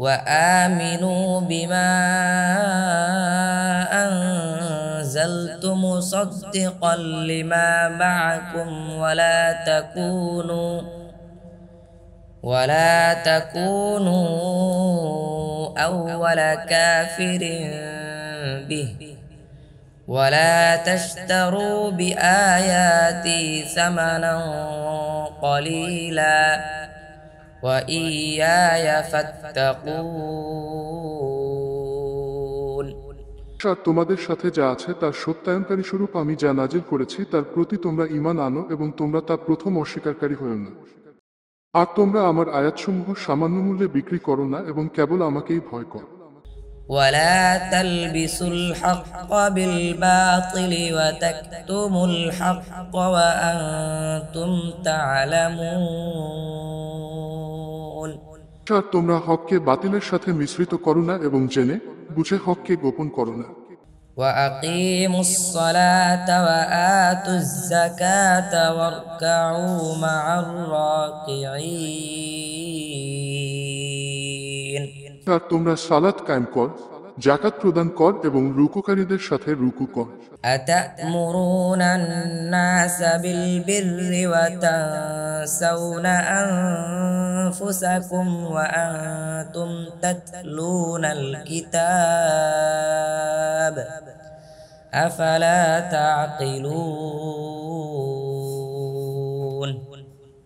وآمنوا بما أنزلت مصدقا لما معكم ولا تكونوا أول كافر به ولا تشتروا بآياتي ثمنا قليلا وإياي فاتقون। আর তোমাদের সাথে যা আছে তার সত্যায়নকারী স্বরূপ আমি যা নাজিল করেছি তার প্রতি তোমরা ঈমান আনো এবং তোমরা তা প্রথম অস্বীকারী হও না। আর তোমরা আমার আয়াতসমূহ সামান্য মূল্যে বিক্রি করো না এবং কেবল আমাকেই ভয় কর। ولا تلبسوا الحق بالباطل وتكتموا الحق وأنتم تعلمون। আর তোমরা হককে বাতিলের সাথে মিশ্রিত করো না এবং জেনে বুঝে হককে গোপন করো না। وأقيموا الصلاة وآتوا الزكاة واركعوا مع الراكعين। আর তোমরা সালাত কায়েম কর, যাকাত প্রদান কর এবং রুকুকারীদের সাথে রুকু কর। أتأمرون الناس بالبر وتنسون أنفسكم وأنتم تتلون الكتاب أفلا تعقلون।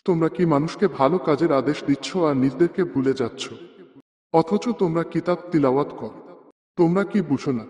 তোমরা কি মানুষকে ভালো কাজের আদেশ দিচ্ছ আর নিজেদেরকে ভুলে যাচ্ছ, অথচ তোমরা কিতাব তিলাওয়াত কর, তোমরা কি বুঝো না?